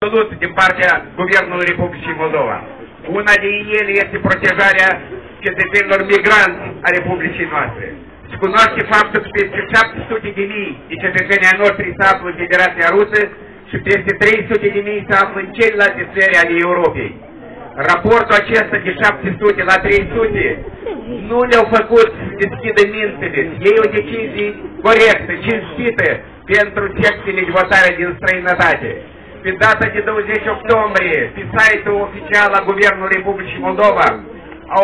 absolut din partea Guvernului Republicii Moldova. Una din ele este protejarea cetățenilor migranți a Republicii noastre. Se cunoaște faptul că peste 700.000 de cetățeni ai noștri se află în Federația Rusă și peste 300.000 se află în celelalte țări ale Europei. Raportul acesta de 700 la 300 nu le-au făcut să deschidă mințele, să iei o decizie corectă, cinstită pentru secțiile de votare din străinătate. Pe data de 20 octombrie, pe site-ul oficial al Guvernului Republicii Moldova, a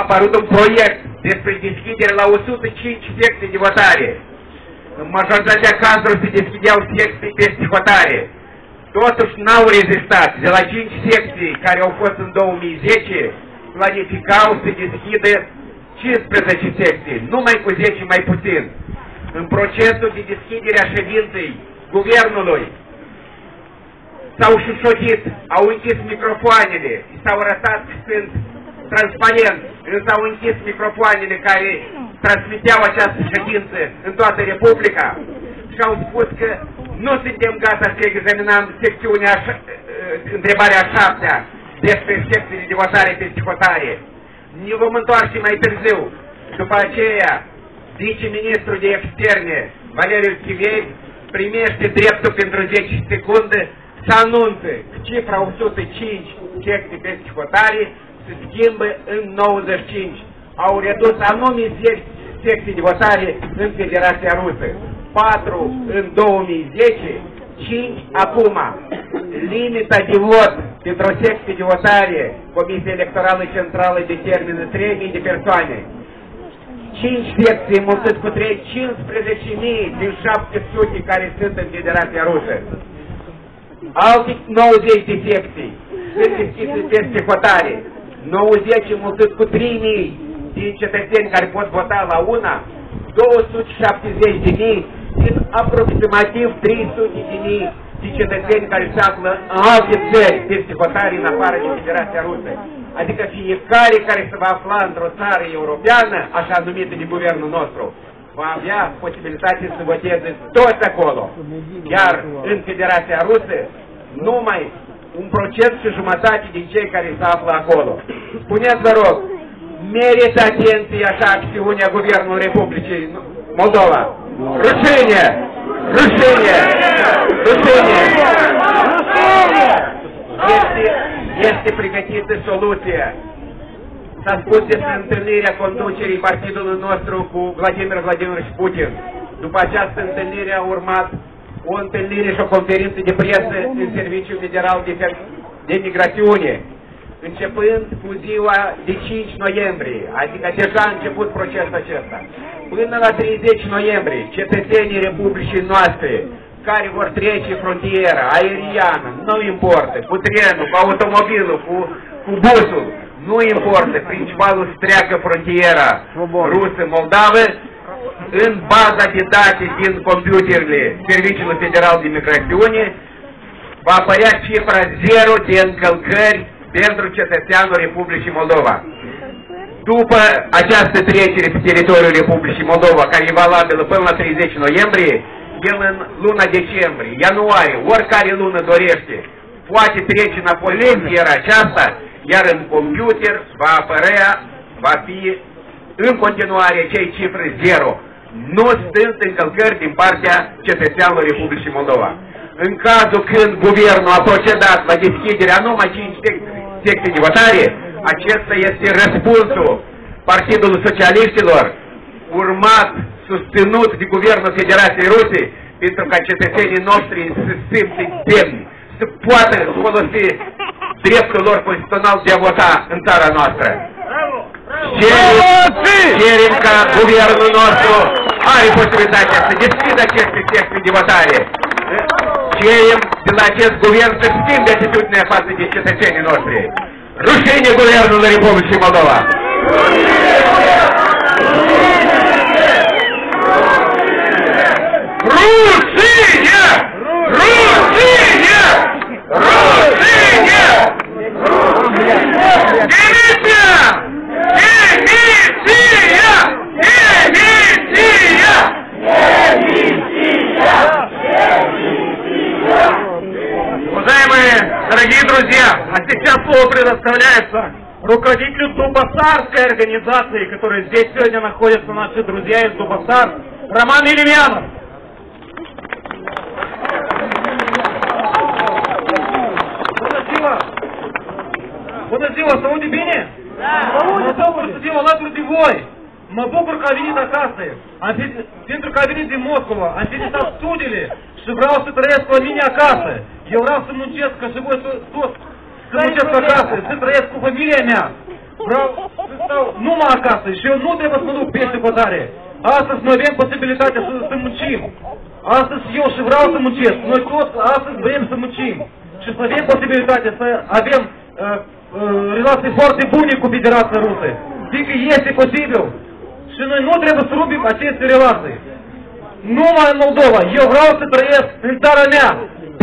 apărut un proiect despre deschidere la 105 secții de votare. În majoritatea cazurilor se deschideau secții peste hotare. Totuși n-au rezistat. De la 5 secții care au fost în 2010, planificau să deschidă 15 secții, numai cu 10 mai puțin. În procesul de deschidere a ședinței Guvernului s-au șușotit, au închis microfoanele, s-au arătat că sunt transparenți, însă au închis microfoanele care transmiteau această ședință în toată Republica și au spus că nu suntem gata să examinăm secțiunea, întrebarea 7-a despre secțiile de votare peste hotare. Ne vom întoarce mai târziu. După aceea, viceministrul de externe, Valeriu Chivei, primește dreptul pentru 10 secunde să anunțe că cifra 105 secții peste hotare se schimbă în 95. Au redus anume secții de votare în Federația Rusă. 4 în 2010, 5 acum. Limita de vot pentru o secție de votare, Comisia Electorală Centrală determină 3.000 de persoane. 5 secții mulțit cu 3, 15.000 din 700 care sunt în Federația Rusă. Alte 90 de secții sunt deschise peste hotare. 90 mulțit cu 3.000 din cetățeni care pot vota la una, 270.000 din aproximativ 300.000 de cetățeni care se află în alte țări peste hotare în afară din Federația Rusă. Adică fiecare care se va afla într-o țară europeană, așa numită de guvernul nostru, va avea posibilitatea să voteze toți acolo. Iar în Federația Rusă, numai 1% și jumătate din cei care se află acolo. Spuneți, vă rog, merită atenție așa acțiunea Guvernului Republicii Moldova. Rușine! Rușine! Rușine! Este pregătită soluția. S-a spus despre întâlnirea conducerii partidului nostru cu Vladimir Vladimirovich Putin. După această întâlnire a urmat o întâlnire și o conferință de presă în Serviciul Federal de Migrațiune, începând cu ziua de 5 noiembrie, adică deja a început procesul acesta. Până la 30 noiembrie, cetățenii Republicii noastre care vor trece frontiera aeriană, nu importă, cu trenul, cu automobilul, cu busul, nu importă, principalul să treacă frontiera rusă-moldavă, în baza de date din computerele Serviciului Federal de Migrațiune va apărea cifra 0 de încălcări pentru cetățeanul Republicii Moldova. După această trecere pe teritoriul Republicii Moldova, care e valabilă până la 30 noiembrie, el în luna decembrie, ianuarie, oricare lună dorește, poate trece înapoi frontiera aceasta, iar în computer va apărea, va fi în continuare cei cifre 0. Nu sunt încălcări din partea cetățeanului Republicii Moldova. În cazul când guvernul a procedat la deschiderea numai 5 secții de votare, acesta este răspunsul Partidului Socialiștilor, urmat, susținut de Guvernul Federației Ruse, pentru ca cetățenii noștri să simtă demni, să poată folosi dreptul lor constituțional de a vota în țara noastră. Cerem ca guvernul nostru are posibilitatea să deschidă aceste secții de votare. Cerem de la acest guvern să schimbe atitudinea față de cetățenii noștri. Rușine Guvernul Republicii Moldova! Rușine! Rușine! Rușine! Demisia! Demisia! Demisia! Demisia! Дорогие друзья, а сейчас слово предоставляется руководителю Дубасарской организации, который здесь сегодня находятся наши друзья из Дубасар, Роман Елемянов. Bună ziua, se aude bine? Da! Mă bucur să fiu alături de voi! Mă bucur că a venit acasă! Pentru că a venit din Moscova, am finisat studiile și vreau să trăiesc la mine acasă! Eu vreau să muncesc ca și voi toți să muncesc acasă, să trăiesc cu familia mea! Vreau să stau numai acasă și eu nu trebuie să mă duc peste hotare! Astăzi noi avem posibilitatea să muncim! Astăzi eu și vreau să muncesc! Noi toți astăzi vrem să muncim! Și să avem posibilitatea să avem relații foarte bune cu Federația Rusă. Fiindcă este posibil. Și noi nu trebuie să rupim aceste relații. Numai în Moldova. Eu vreau să trăiesc în țara mea.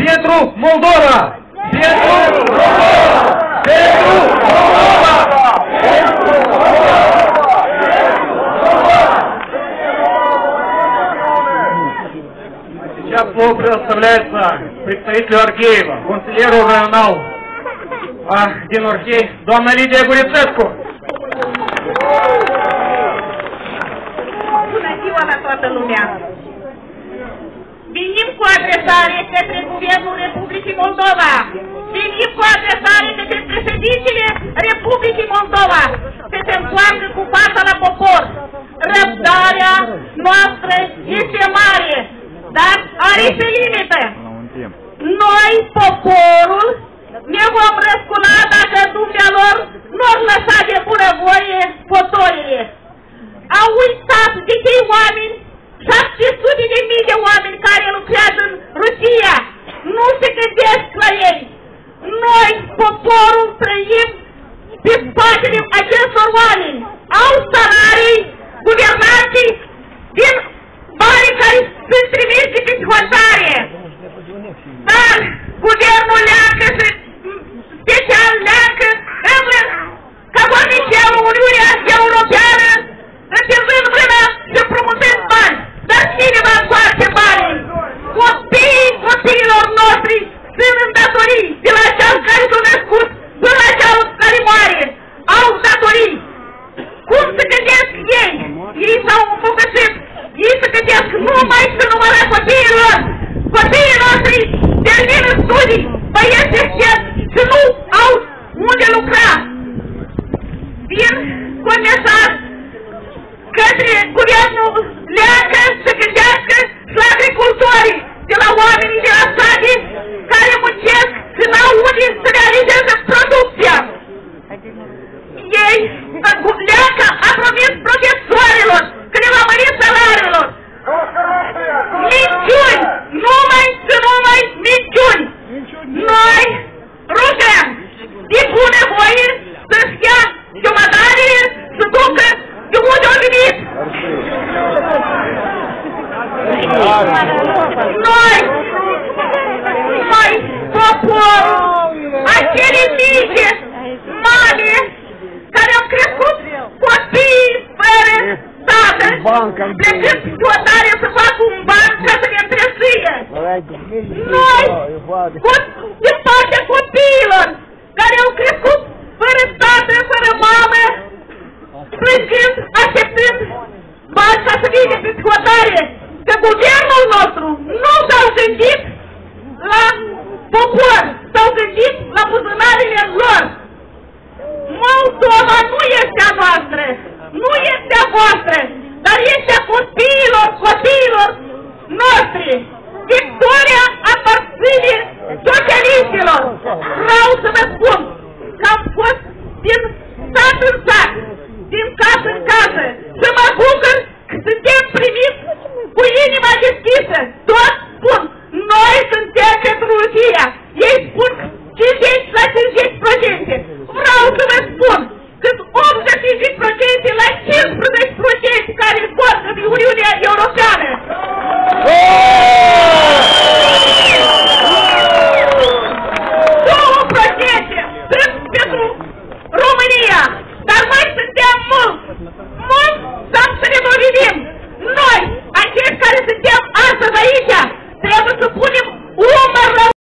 Pentru Moldova! Pentru Moldova! Pentru Moldova! Сейчас слово предоставляется представителю Археева, консилеру районал din Orchei, doamna Lidia Gurițescu. Bună ziua la toată lumea! Venim cu adresare către Guvernul Republicii Moldova! Venim cu adresare către președintele Republicii Moldova! Să se întoarcă cu fața la popor! Răbdarea noastră este mare, dar are și limită! Noi, poporul, ne vom răscula dacă dumnealor nu ar lăsa de bunăvoie fotorile. Au uitat de cei oameni, 700.000 de oameni care lucrează în Rusia, nu se gândesc la ei. Noi, poporul, trăim pe spatele acestor oameni. Au salarii, guvernanții, din banii care sunt trimiși pe hotare. Dar guvernul leacă și special leacă ca oamenii Uniunea Europeană întâlnând mâna și împrumutând bani. Dar cine va întoarce banii? Copiilor noștri sunt în datorii, de la cel care s-a născut până la cel care moare. Au datorii. Cum se gândesc ei? Ei s-au îmbogățit. Ei se gândesc numai și numai la copiilor. Copiii noștri termină studii, băieți exces și nu au unde lucra. Vin cu un mesaj către guvernul leacă să gândească și la agricultorii, de la oamenii de la sate care muncesc și n-au unde să realizeze producția. Ei, leacă a promis profesorilor că le va mări salariilor. Minciuni! Numai și numai minciuni! Noi rugăm de bună voie să-și ia jumătarile să ducă de unde au venit! Noi, poporul, acele mici, mame, care au crescut copiii fără tată, plecând hotare să facă un ban ca să ne întresuie. Noi, din partea copiilor, care au crescut fără tată, fără mamă, plângând, așteptând bani ca să vină pe hotare, că guvernul nostru nu s-au gândit la popor, s-au gândit la buzunarele lor. Moldova nu este a noastră, nu este a voastră, dar este a copiilor noștri. Victoria aparține socialiștilor. Vreau să vă spun că am fost din sat în sat, din casă în casă, și mă bucur că suntem primiți cu inima deschisă. Toți spun, noi suntem pentru Rusia.